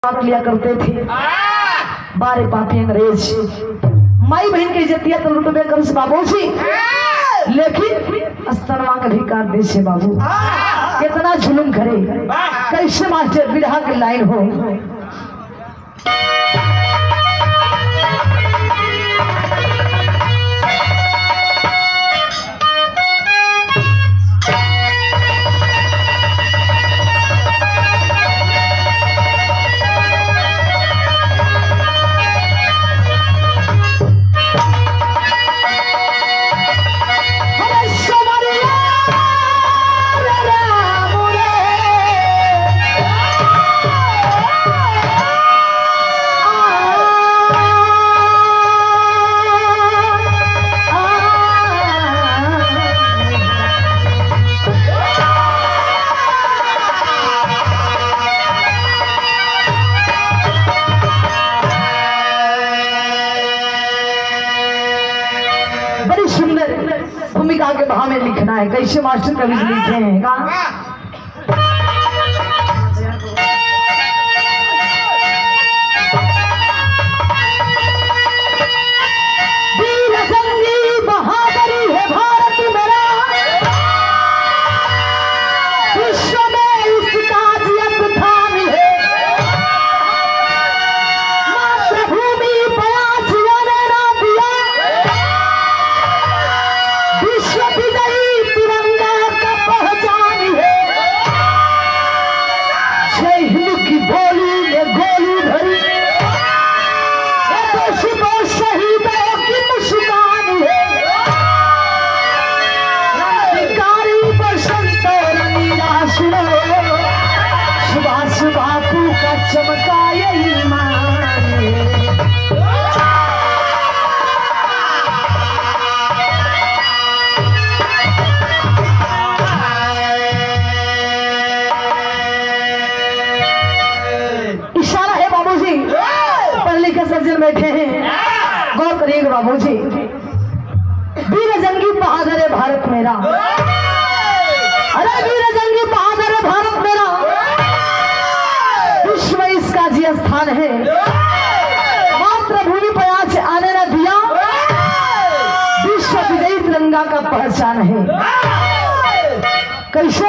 बात लिया करते थे बारे पापी अंग्रेज माई बहन की इज्जतिया तो लुटबे कर से बाबू जी, लेकिन स्तनवा का अधिकार दे से बाबू कितना जुलुम करे। कैसे मास्टर विरहा की लाइन हो भूमिका के भाव में लिखना है। कैसे मास्टर कवि लिखे हैं का बैठे हैं। गौर करिएगा बाबूजी, वीर जंगी बहादुर है भारत मेरा, अरे वीर जंगी बहादुर है भारत मेरा, विश्व इसका जी स्थान है, मातृभूमि पर आज आने न दिया, विश्व विजयी तिरंगा का पहचान है। कैसे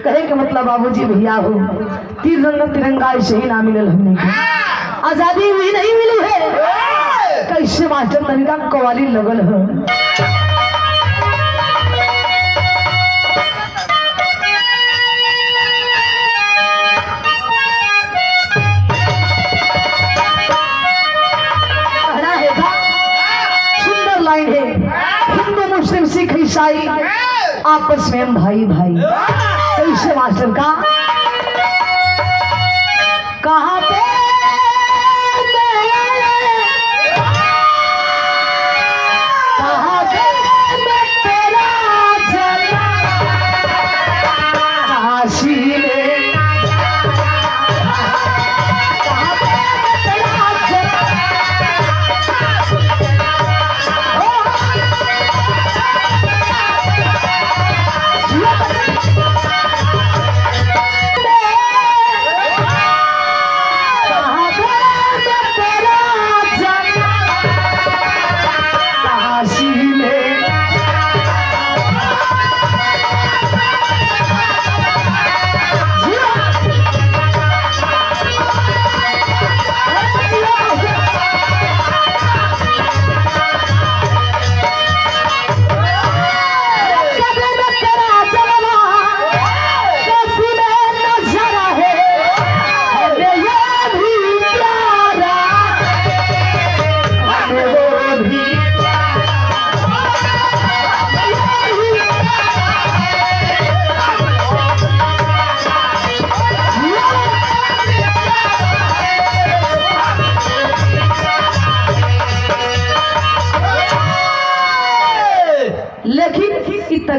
कहे के मतलब बाबूजी भैया हो तिरंगा ऐसे ही ना मिलल हमने, आजादी हुई नहीं मिली है। कैसे मास्टर तनिका कवाली लगल है। सुंदर लाइन है, हिंदू मुस्लिम सिख ईसाई आपस में भाई भाई। कैसे मास्टर का कहाँ पे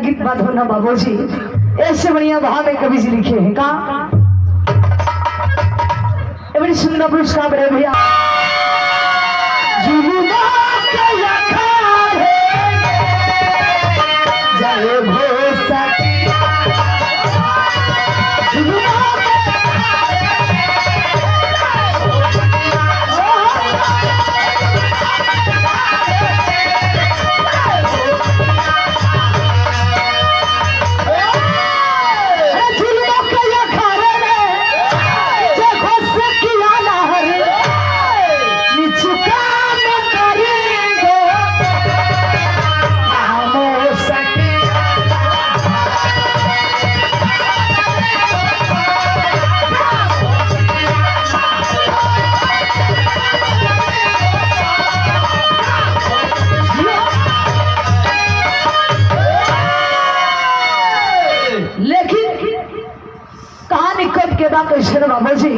गीत बात होना बाबूजी, ऐसे बढ़िया भाव में कवि जी लिखे हैं का बड़ी सुंदर पुरस्कार बड़े भैया जय बाबूजी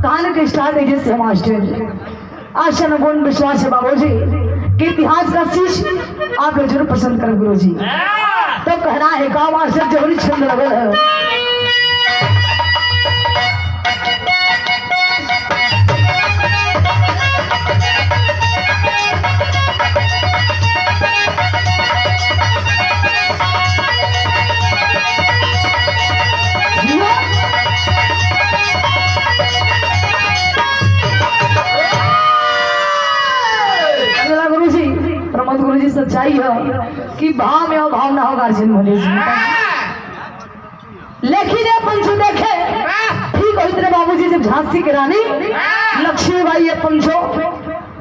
कहानी के स्टार्ट है जैसे मास्टर आशा न पूर्ण विश्वास है बाबूजी कि इतिहास का शीश आप लोग जरूर पसंद करें गुरुजी। तो कहना है का मास्टर जरूरी छंद लगल है। गुरुजी सच्चाई है कि भाव में और भाव ना हो गार्जियन बोले लेकिन ये पंचो देखे ठीक हो इतने बाबूजी जब झांसी की रानी लक्ष्मीबाई ये पंचो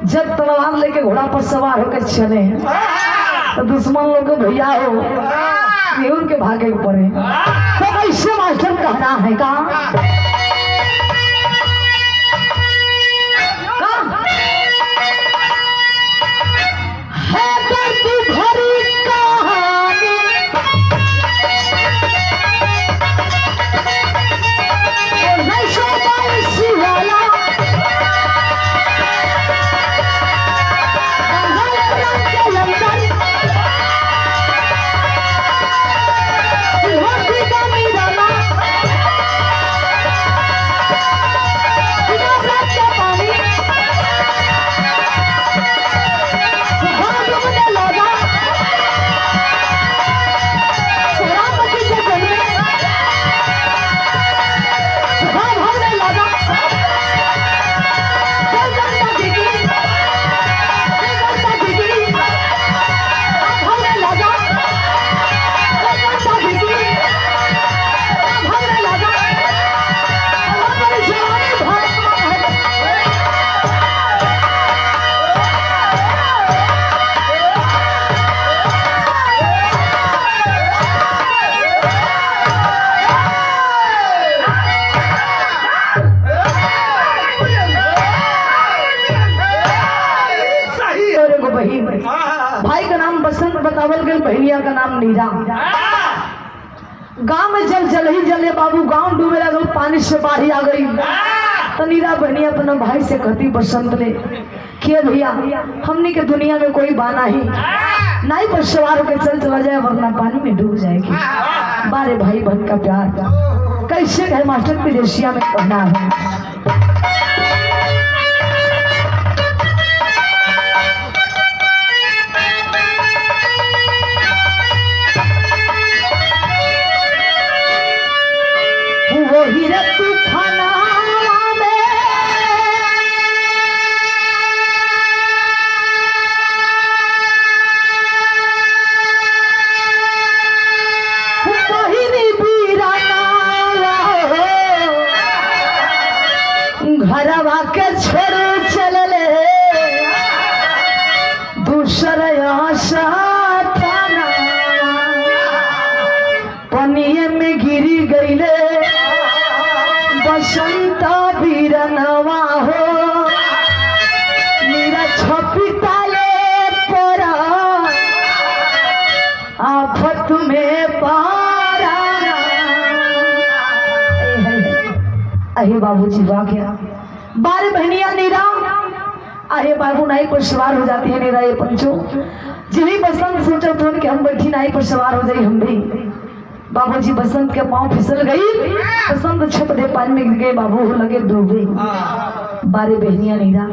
जब तलवार लेके घोड़ा पर सवार होकर चले तो दुश्मन लोग को भैया हो ये उनके भागे ऊपर है। तो कैसे मास्टर कहना है का भाई का नाम बसंत बतावल गई, बहनिया का नाम नीरा। गांव में जल जल ही जले बाबू, गांव डूबे लगा, पानी से बाढ़ आ गई। तो नीरा बहनिया अपना भाई से कहती बसंत ने कि भैया हमने के दुनिया में कोई बाना ही नाई पर सवार होकर चल चला जाए वरना पानी में डूब जाएगी। बारे भाई बहन का प्यार कैसे है मास्टर विदेशिया में कहना है। घरवा के छोड़ चलले दूसर पनिये में गिरी गईले बसंत बीरनवा हो मेरा छपिताले पर आफत में पारा। अहे बाबूजी वाह गया बारे बहनिया नीरा अरे बाबू नाई पर सवार हो जाती है नीरा ये पंचो जिन्हीं बसंत सोचा तो कि हम बैठी नाई पर सवार हो जाए हम भी। बाबूजी बसंत के पांव फिसल गई, बसंत छप दे पानी में गिर गए, बाबू लगे डूबे। बारे बहनिया नीरा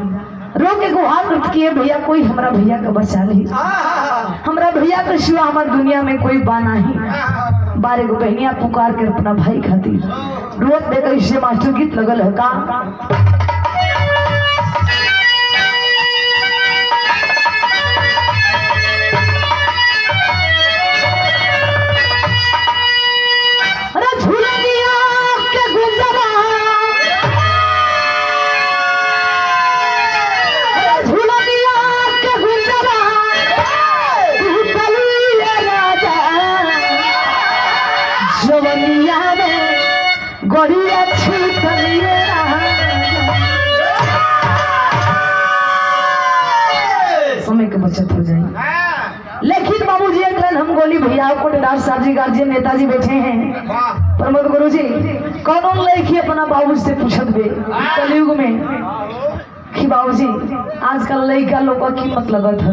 रो के गुहार उठ किए भैया कोई हमारा भैया का बचा ले, हमारा भैया के सिवा हमारी दुनिया में कोई बाना ही। बारे को बहनिया पुकार कर अपना भाई खातिर रोत देकर इसे मास्टर गीत लगल है का समय की बचत हो जाए। लेकिन बाबूजी अगले हम गोली भैया को साहब जी गार्जियन नेताजी बैठे हैं प्रमोद गुरु जी कौन लड़की अपना बाबू से पूछत बे कलयुग में कि बाबूजी आजकल लड़का लोग का कीमत लगत है,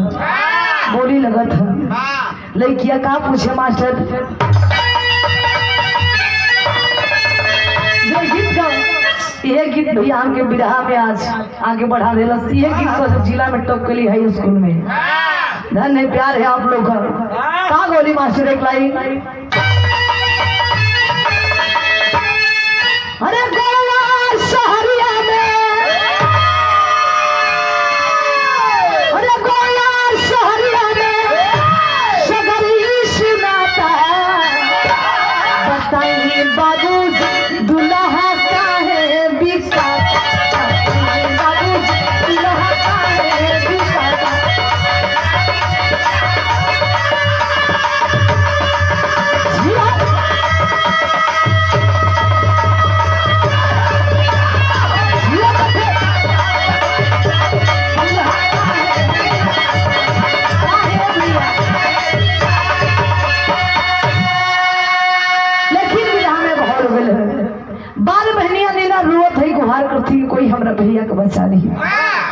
बोली लगत है। लड़किया का पूछे मास्टर जो गीत का यह गीत भैया हमके बिरहा में आज आगे बढ़ा देला। यह गीत को जिला में टॉप के लिए हाई स्कूल में धन्य प्यार है आप लोग का गोली मास्टर एक लाइन। अरे गोवा शहरिया में, अरे गोवा शहरिया में सगरी सुनाता बताइए बाबू दुल्हा का है बिकाता, बाबू दुल्हा का है बिकाता। गुहार करती कोई हमरा भैया का बचा नहीं।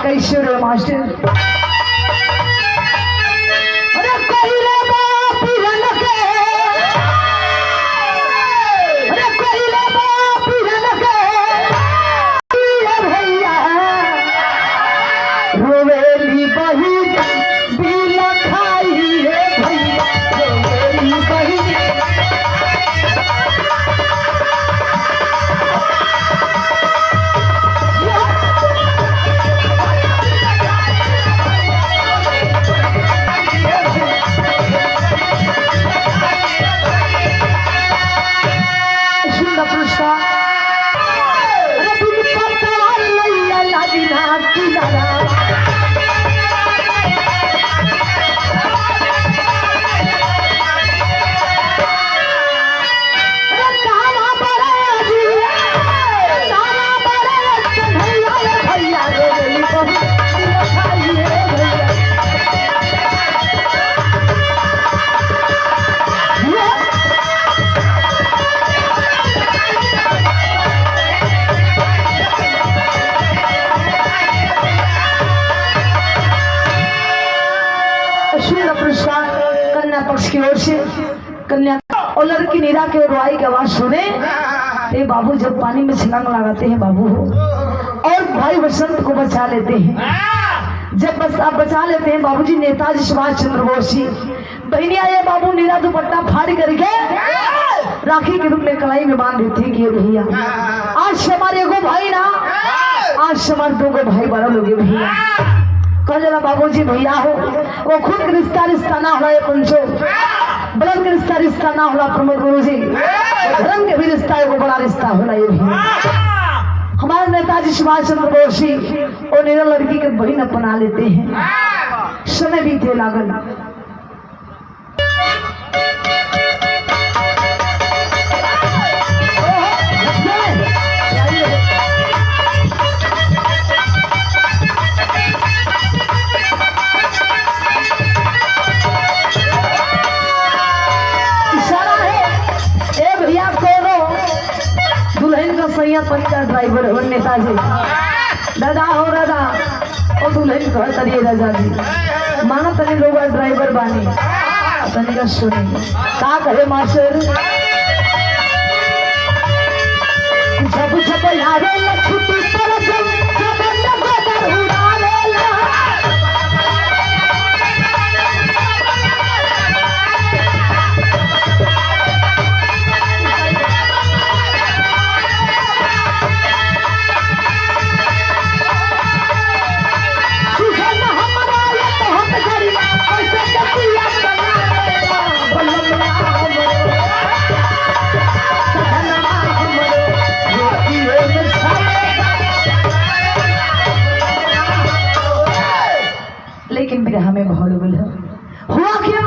कैसे रे मास्टर अरे कोई रे बाप रन के, अरे कोई रे बाप रन के भैया रोवेली बही बिला खाई रे भैया रोवेली बही। पक्ष की ओर से कन्या और लड़की नीरा के रोई की आवाज सुने ते बाबू जब पानी में छलांग लगाते हैं बाबू और भाई वसंत को बचा लेते हैं। जब बस आप बचा लेते हैं बाबूजी नेताजी सुभाष चंद्र बोस जी बहनिया ये बाबू नीरा दुपट्टा फाड़ करके राखी के रूप में कलाई में बांध देते कि भैया आज हमारे एगो भाई ना आज हमारे दो भाई बड़ा लोग भैया कह जरा बाबूजी भैया हो वो खुद के रिश्ता ना होला पंचो बलम के रिश्ता ना होला प्रमोद गुरु जी धर्म के भी रिश्ता एगो बड़ा रिश्ता होला ये भैया। हमारे नेताजी सुभाष चंद्र बोस जी और नीरा लड़की के बहन अपना लेते हैं। समय बीते लागल पंचायत ड्राइवर हो नेताजी दादा हो दादा और दुल्हन कह तरिए राजा जी मानो तनी लोग ड्राइवर बानी तनी का सुनी का कहे मास्टर जब जब यारे छुट्टी पर जब लेकिन बिरहा में बहुत हुआ क्या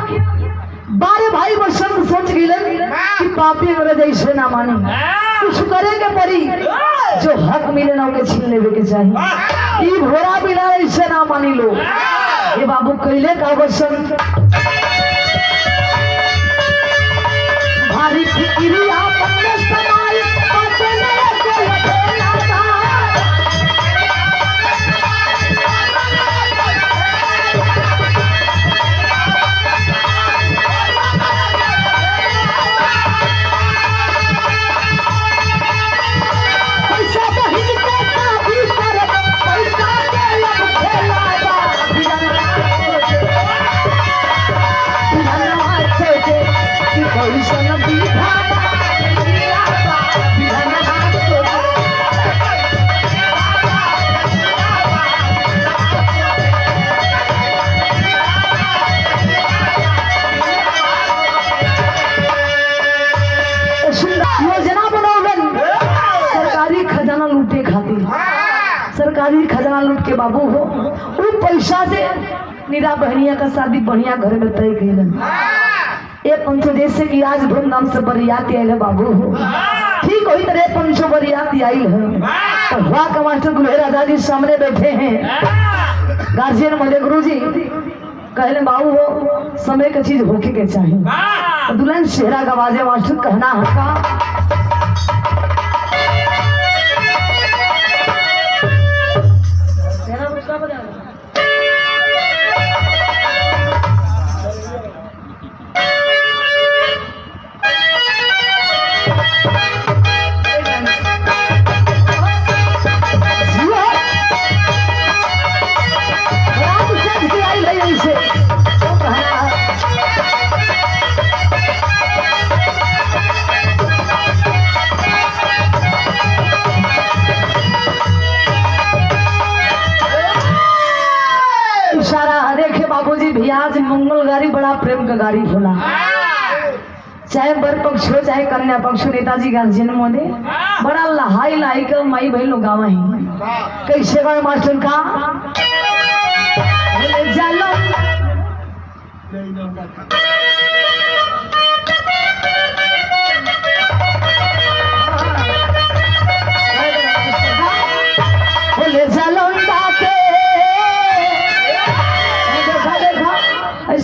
बारे भाई वसंत सोच गिलन कि पापी मेरे जैसे ना मानी कुछ करेंगे परी जो हक मिले ना उनके छीन लेवे के चाहिए। ई भोरा बिना ऐसे ना मानी लो ये बाबू कैले का वसंत भारी फिक्री आप सरकारी खजाना लूट के बाबू हो वो पैसा से निरा बहनिया का शादी बढ़िया घर में तय कैलन। ये पंचो जैसे कि आज धूमधाम से बरियाती आयल है बाबू हो, ठीक वही तरह पंचो बरियाती आई है। तो वाह का मास्टर दुल्हे राजा जी सामने बैठे हैं, गार्जियन मले गुरु जी कहले बाबू हो समय का चीज होके के चाहिए। तो दुल्हन शेरा गवाजे मास्टर कहना है का आज मंगल गाड़ी बड़ा प्रेम का गाड़ी होला, चाहे बर पक्ष हो चाहे कन्या पक्ष हो, नेताजी गार्जियन मोने बड़ा लहाई लहाई का माई बहन लोग गावा है। कैसे गावे मास्टर का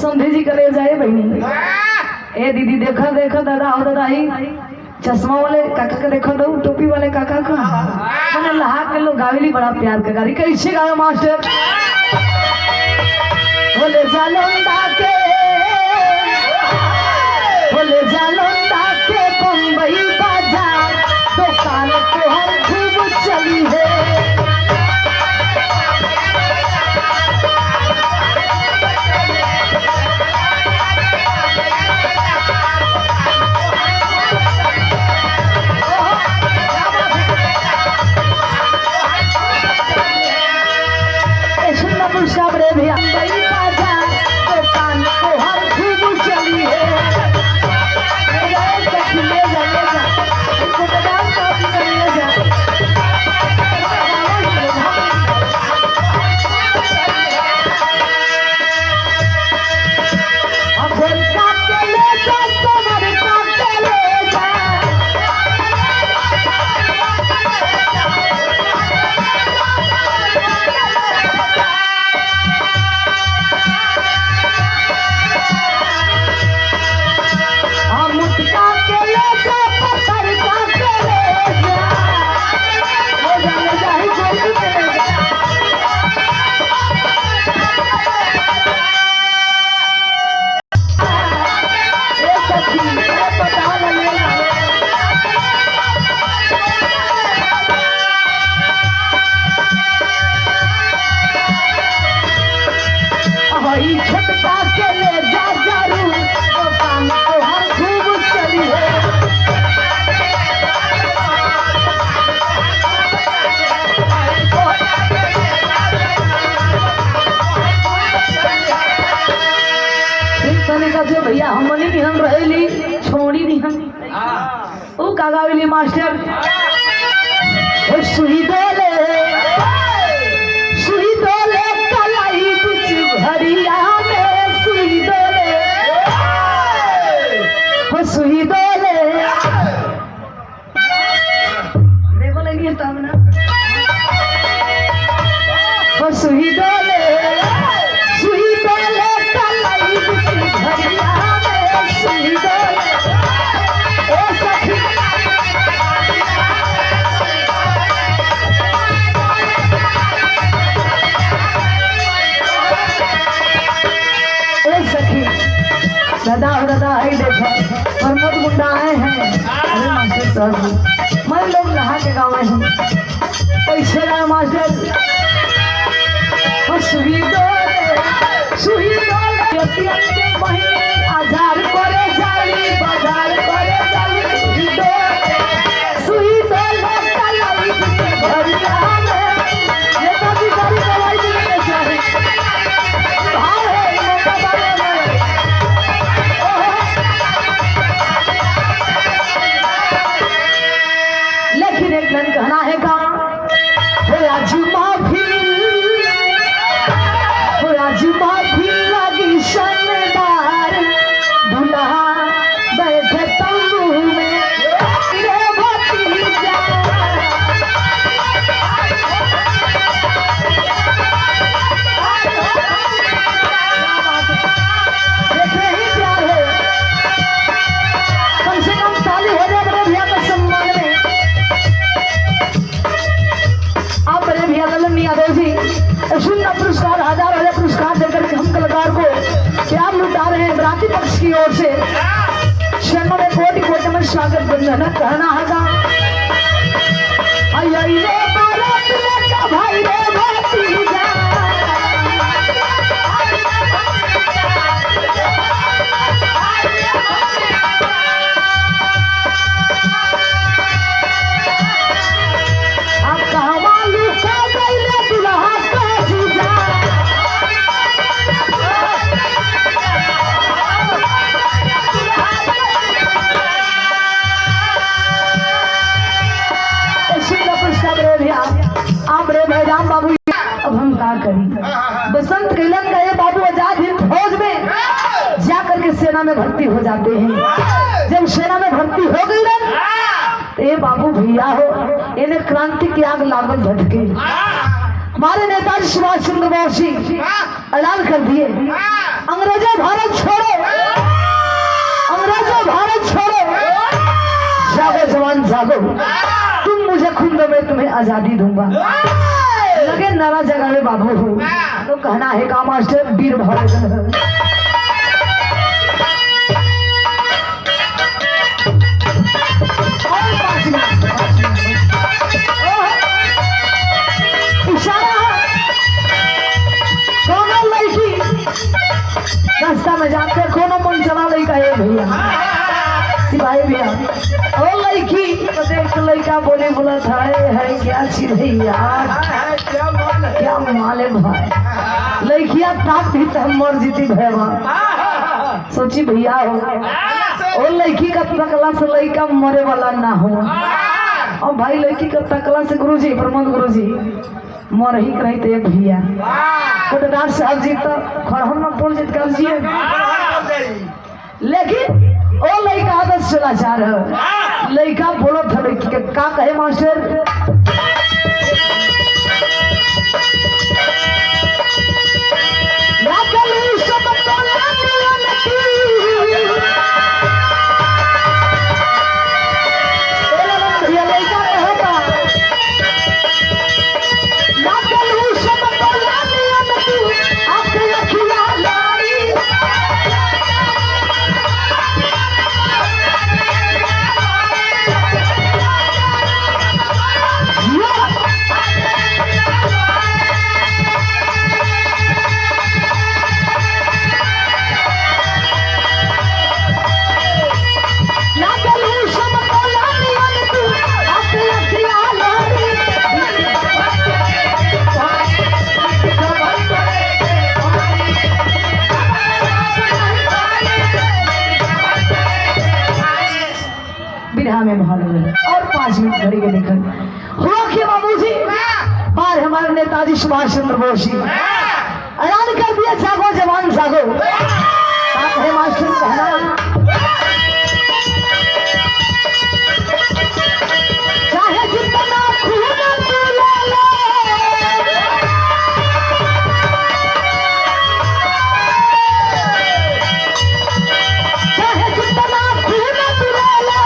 समझे जी करे जाए बहनी। ए दीदी देखा देखा दादा हो दादा ही चश्मा वाले काका का देखा दो टोपी वाले काका का मैंने लहा के लोग गावेली बड़ा प्यार का गाड़ी। कैसे गावे मास्टर बोले जालोंदा के बम्बई बाजार दुकान तो हर खूब चली है। भैया हमनी भी हम रहेली छोड़ी भी हम ओ कागावेली मास्टर ओ सुई दोले कलाई बिच भरिया में सुई दोले ओ सुई दोले देखो लेनी तब ना ओ सुई दोले कलाई बिच भरिया दादा दादा आई देखो प्रमोद गुंडा आए हैं। अरे मास्टर साहब मैं लोग नहा के गाँव हैं कैसे गाँव मास्टर सुही आधार करे जाली बाजार करे जाली सुही भरिया में नेताजी गाड़ी दवाई देने चाहिए कहना है का आज माफ शून्य पुरस्कार, हजार हजार पुरस्कार देकर के हम कलाकार को प्यार लुटा रहे हैं बराती पक्ष की ओर से। शर्मा में कोटि कोटि में स्वागत बंधन कहना है भाई रे भतीजा राम बाबू। अब हम क्या करें? बसंत कैलन गए बाबू आजाद हिंद फौज में जाकर के सेना में भर्ती हो जाते हैं। जब सेना में भर्ती हो गई ना तो ये बाबू भैया हो इन्हें क्रांति की आग लागल झटके। हमारे नेताजी सुभाष चंद्र बोस जी ऐलान कर दिए अंग्रेजों भारत छोड़ो, अंग्रेजों भारत छोड़ो, जागो जवान जागो, तुम मुझे खुद में तुम्हें आजादी दूंगा। लगे नारा जगह में बाबू हो तो कहना है का मास्टर वीर भगत कोनो लड़की रास्ता में जाते कोनो मन चला लड़का है भैया सिपाही भैया ओ लड़की तो देख लड़का बोले बोला था है क्या चीज है यार क्या माले भाई लड़किया ताक भी तो मर जीती भैया सोची भैया हो ओ लड़की का तकला से लड़का मरे वाला ना हो। और भाई लड़की का तकला से गुरुजी प्रमोद गुरुजी मर ही रही थे भैया कोटदार साहब जी तो खरहन में पुल जीत कर जी लेकिन ओ लड़का आदत सुलाचार है लड़का बोलो था लड़की के का कहे मास्टर में भाग और 5 मिनट घड़ी के लेकर हुआ कि बाबूजी बार हमारे नेताजी सुभाष चंद्र बोस जी ऐलान कर दिया जागो जवान जागो। मास्टर कहना चाहे जितना खून पिला ले चाहे जितना खून पिला ले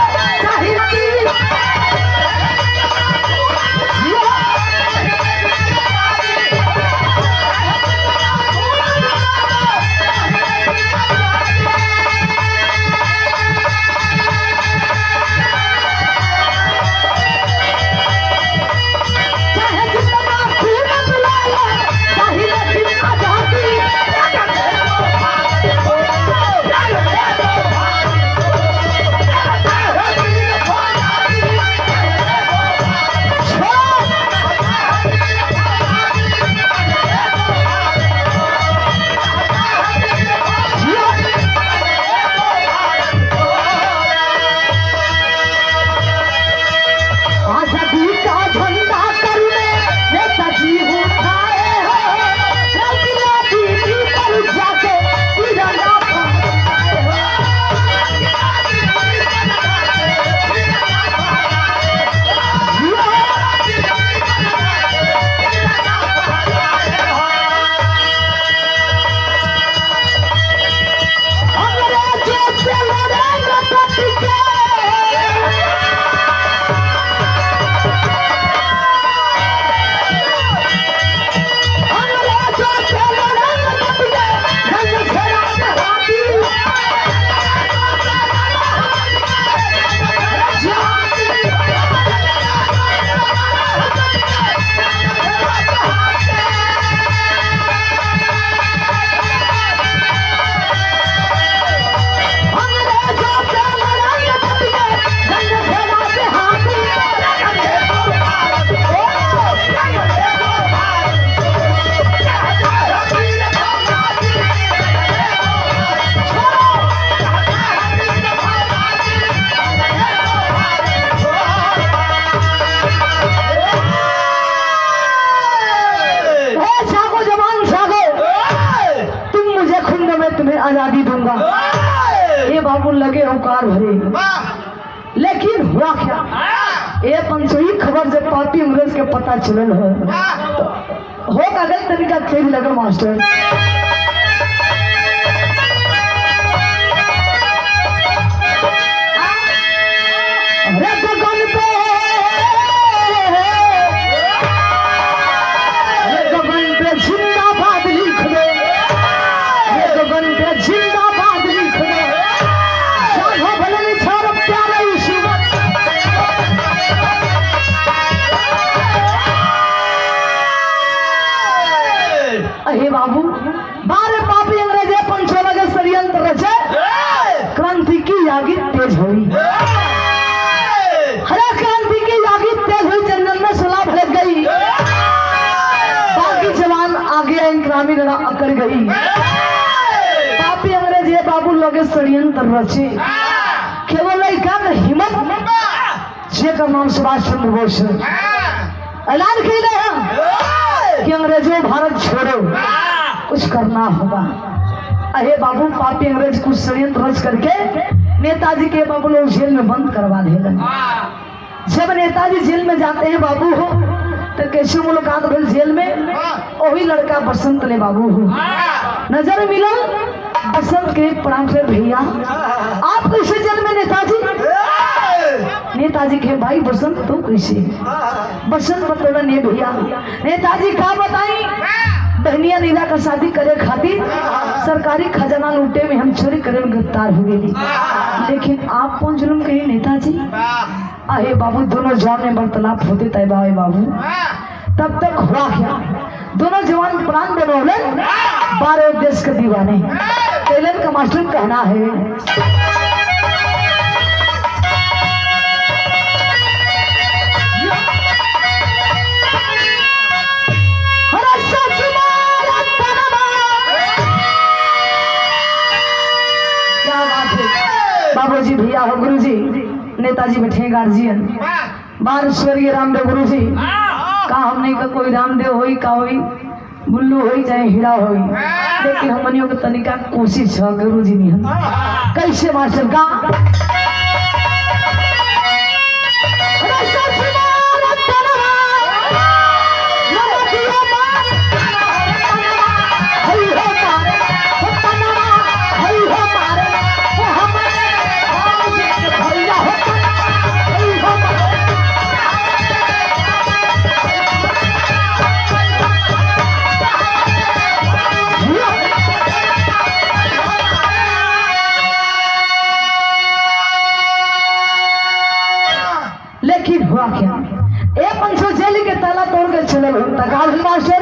आजादी दूंगा। ये बाबू लगे होकार भरे, लेकिन हुआ क्या? ये पंचोई खबर जब पापी अंग्रेज के पता चलल हो कागज तरीका तेज लगा मास्टर। अहे बाबू बारे पापी अंग्रेजे पंचो लगे षड्यंत्र रचे, क्रांति की यागी तेज हुई। हरे क्रांति की यागी तेज हुई, जंगल में सुलह भड़क गई। बाकी जवान आगे इंक्रामी लड़ा अकड़ गई। पापी अंग्रेजे बाबू लगे षड्यंत्र रचे, केवल लड़का का हिम्मत जेकर नाम सुभाष चंद्र बोस ऐलान किए कि अंग्रेजों भारत छोड़ो, कुछ करना होगा। अरे बाबू पापी अंग्रेज कुछ षड्यंत्र रच करके नेताजी के बाबू लोग जेल में बंद करवा देगा। जब नेताजी जेल में जाते हैं बाबू हो तो कैसे मुलाकात भइल जेल में, वही लड़का बसंत ने बाबू हो नजर मिला। बसंत के प्रणाम से भैया आप कैसे जेल में? नेताजी के भाई बसंत तो कैसे? बसंत बतौला ने भैया नेताजी का बताई, बहनिया नीला का शादी करे खातिर सरकारी खजाना लूटे में हम चोरी करे में गिरफ्तार हो गए। लेकिन आप कौन जुल्म कहे नेताजी? अहे बाबू दोनों जवान में वार्तालाप होते तय बाबू। तब तक हुआ क्या? दोनों जवान प्राण बनौले 12 देश के दीवाने। तेलन का मास्टर कहना है बाबूजी भैया हो गुरुजी, नेताजी बैठे गार्जियन बार स्वर्गीय रामदेव गुरुजी का हमने का कोई रामदेव होई का होई बुल्लू होई चाहे हीरा होई, लेकिन हमनियों के तनिका कोशिश है गुरुजी नहीं कैसे मास्टर का एक पंचो जेल के ताला तोड़ के चले गए मास्टर।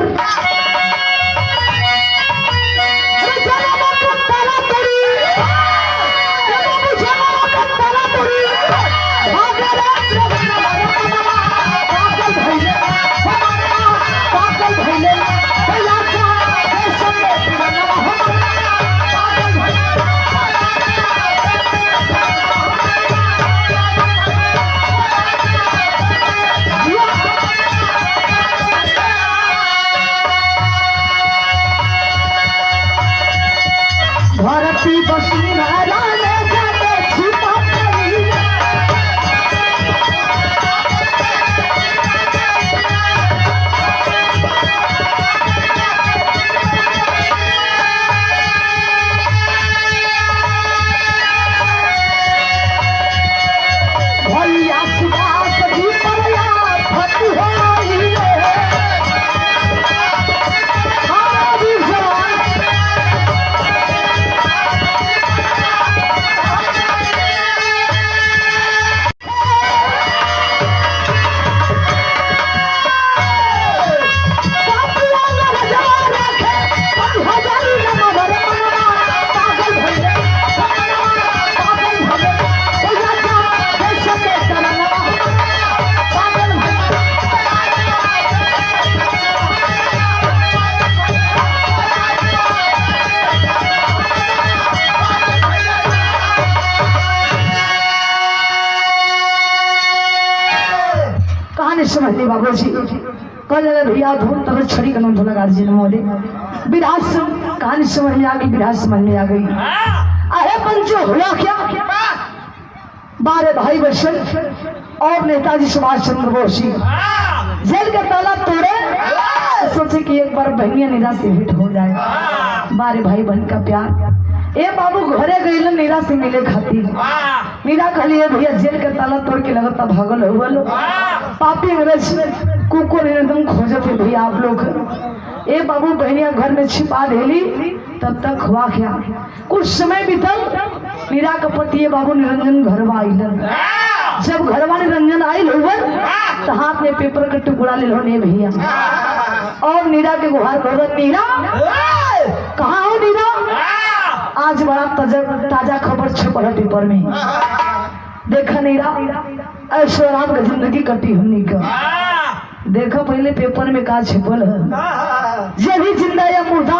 कल भैया धूम तब छड़ी का नाम गार्जियन मोदे विरास कहानी समझ में आ गई, विरास समझ में आ गई। अरे पंचो हुआ क्या? 12 भाई बच्चन और नेताजी सुभाष चंद्र बोस जेल का ताला तोड़े, सोचे कि एक बार बहनिया नीरा से भेंट हो जाए। 12 भाई बहन का प्यार। ए बाबू घरे गई नीरा से मिले खातिर। नीरा कहली भैया जेल का ताला तोड़ के लगता भागल हो लो, पापी अंग्रेज कुकुर एकदम खोजते भैया आप लोग। ए बाबू बहनिया घर में छिपा देली। तब तक हुआ क्या? कुछ समय बीतल, नीरा का पति बाबू निरंजन घरवा आइलन। जब घरवा निरंजन आयल हुवन तो हाथ में पेपर का टुकड़ा ले लो ने भैया, और नीरा के गुहार कर, नीरा कहाँ हो नीरा? आज बड़ा ताजा खबर छपल पेपर में। देखा नीरा ऐश्वर्या का जिंदगी कटी होने का। देखो पहले पेपर में का छपल है, ये भी जिंदा या मुर्दा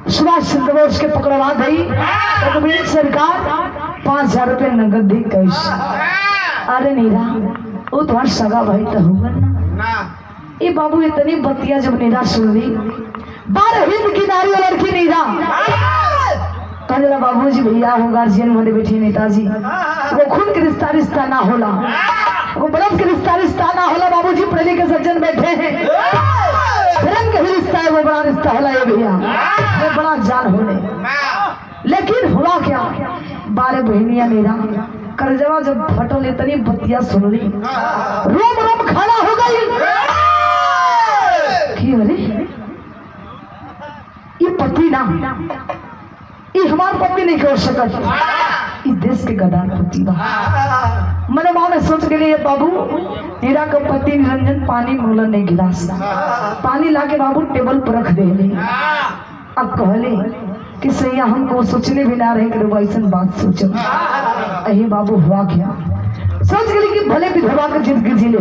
सुभाष चंद्र बोस के पकड़वा गई सरकार 5000 रुपये नगद दी कैश। अरे नीरा वो तुम्हारा सगा भाई तो होगा ना। ये बाबू इतनी बतिया जब नीरा सुन ली, 12 हिंद की नारी और लड़की नीरा कहला बाबूजी भैया हो गार्जियन मोदे बैठे नेताजी, वो खून के रिश्ता ना होला, वो बरफ के रिश्ता ना होला। बाबूजी पढ़े के सज्जन बैठे हैं, रंग के भी रिश्ता है, वो बड़ा रिश्ता होला ये भैया, वो बड़ा जान होने। लेकिन हुआ क्या? 12 बहनिया नीरा करजवा जब फटल इतनी बतिया सुन ली, रोम रोम खड़ा हो गई कि अरे ये पति ना, ये हमार पति नहीं कर सकत, इस देश के गदार पति बा। मनवा में सोच के लिए बाबू नीरा का पति निरंजन पानी मोलन ने गिलास पानी लाके बाबू टेबल पर रख दे। अब कहले कि सैया हमको सोचने भी ना रहे कि ऐसा बात सोचो। अही बाबू हुआ क्या? सोच गई कि भले विधवा का जिंदगी जी ले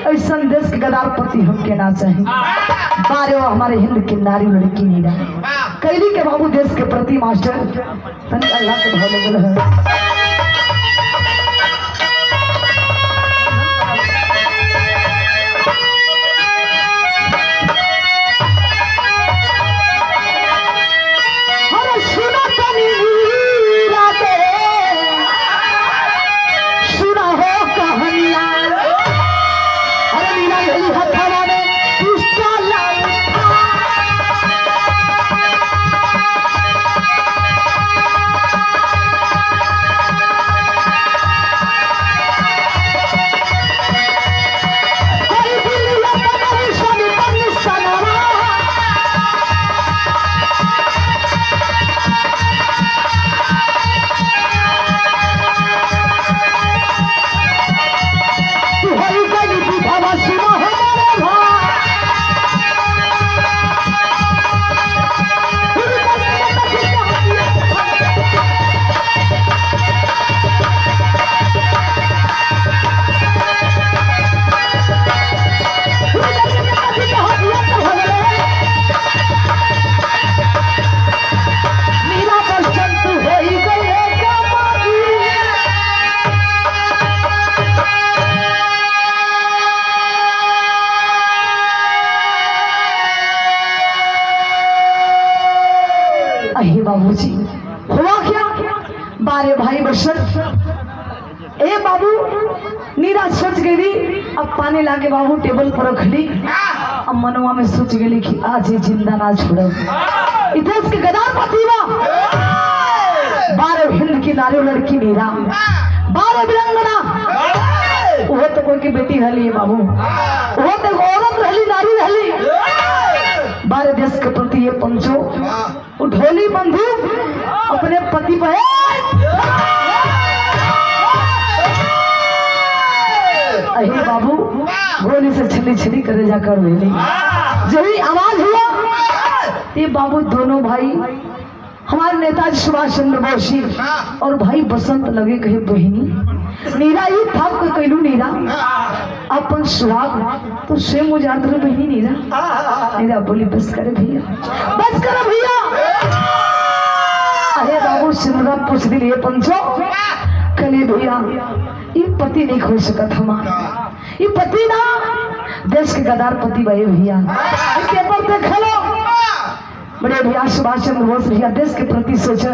ऐसा देश के गदार पति हम के ना चाहे। 12 हमारे हिंद की नारी लड़की नीरा कैली के बाबू देश के प्रति मास्टर तनिक अल्लाह के भाव लगल है। बाबूजी हुआ क्या? 12 भाई बच्चन। ए बाबू नीरा सोच गई, अब पानी लाके बाबू टेबल पर रख ली। अब मनवा में सोच गई कि आज ये जिंदा ना छोड़ो, इतिहास के गदार पतिवा। 12 हिंद की नारी लड़की नीरा, 12 वीरांगना, वो तो कोई की बेटी रहली बाबू, वो तो औरत रहली, नारी रहली। 12 देश के प्रति ये पंचो ढोली बंदूक अपने पति पर अही बाबू गोली से छली करे जाकर वेली। जब आवाज हुआ ये बाबू दोनों भाई हमारे नेताजी सुभाष चंद्र बोस और भाई बसंत लगे कहे बहनी नीरा ये था कोई कहलू नीरा अपन सुहाग तो स्वयं उजाड़ दो बहनी नीरा बोली बस करे भैया, बस करो भैया। अरे बाबू सिमरा पूछ दिलिए पंचो कले भैया ये पति नहीं खो सकत हमारा, ये पति ना देश के गदार पति भये भैया। पेपर देख लो बड़े भैया सुभाष चंद्र बोस भैया देश के प्रति सोचा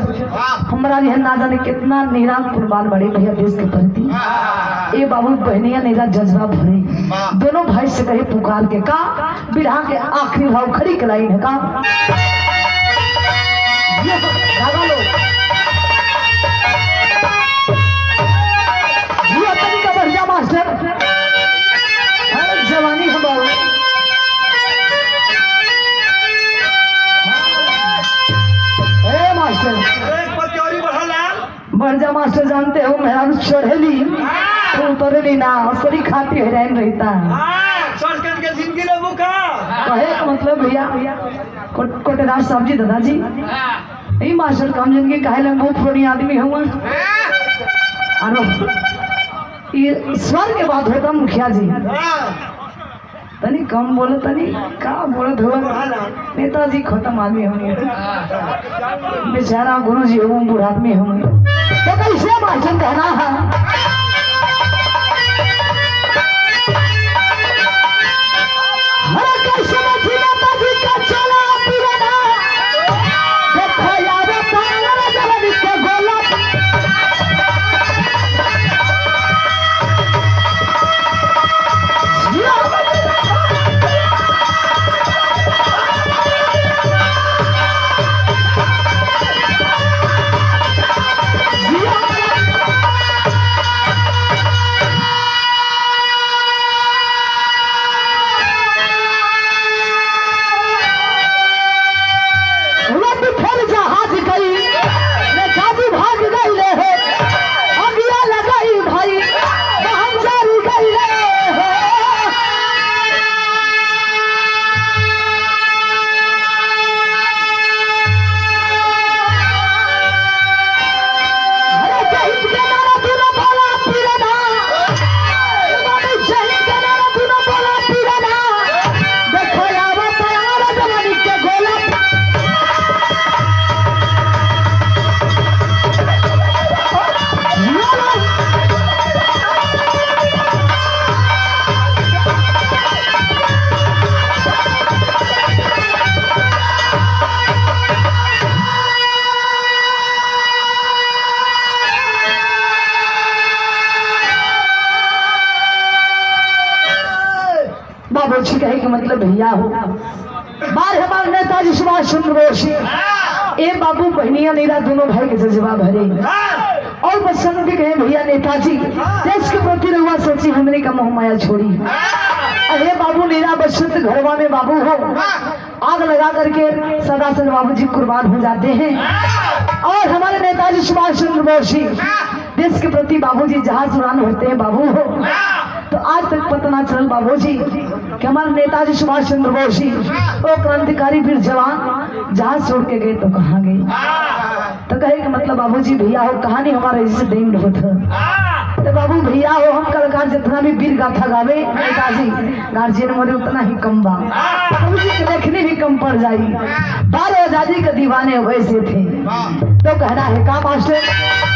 हमारा यह ना जाने कितना निराम कुर्बान बड़े भैया देश के प्रति। ये बाबू बहनिया नेगा जज्बा भरे दोनों भाई से कहे पुकार के का बिरहा के आखिरी भाव खड़ी कलाई है का धागा लो का बढ़िया मास्टर जवानी हम बाबू बड़जा मास्टर जानते हो मेरा चढ़ेली तो उतरेली ना सरी खाती हैरान रहता कहे मतलब भैया कोटेदार साहब जी दादाजी यही मास्टर कम जिंदगी कहे लंगो पुरानी आदमी हुआ ये स्वर के बात होता मुखिया जी तनी कम बोलो तनी का बोलत हो नेताजी खत्म आदमी होंगे बेचारा गुरु जी हो बूढ़ा आदमी होंगे तो कैसे भाषण कहना है कैसे नेताजी का चला पुराना देखो यार पागल जवानी के गोला बाबूजी कहे कि मतलब भैया हो बार हमारे नेताजी सुभाष चंद्र बोस ए बाबू बहनिया नेरा दोनों भाई के जज्बा भरे और बच्चन भी कहे भैया नेताजी देश के प्रति रहुआ सोची हमने का मोह माया छोड़ी अरे बाबू नेरा बच्चन घरवा में बाबू हो आग लगा करके सदा सदा बाबू जी कुर्बान हो जाते हैं और हमारे नेताजी सुभाष चंद्र बोस देश के प्रति बाबूजी जहाज उड़ान होते हैं बाबू हो तो आज तक पता ना चल बाबूजी कि हमारे नेताजी सुभाष चंद्र बोस वो क्रांतिकारी वीर जवान जहाज छोड़ के गए तो कहाँ गए तो कहे कि मतलब बाबूजी भैया हो कहानी हमारे जैसे डेम्ड होता तो बाबू भैया हो हम कलाकार जितना भी वीर गाथा गावे नेताजी गार्जियन मोरे उतना ही कम बा बाबूजी के देखने भी कम पड़ जाएगी बाल आजादी के दीवाने वैसे थे तो कहना है का मास्टर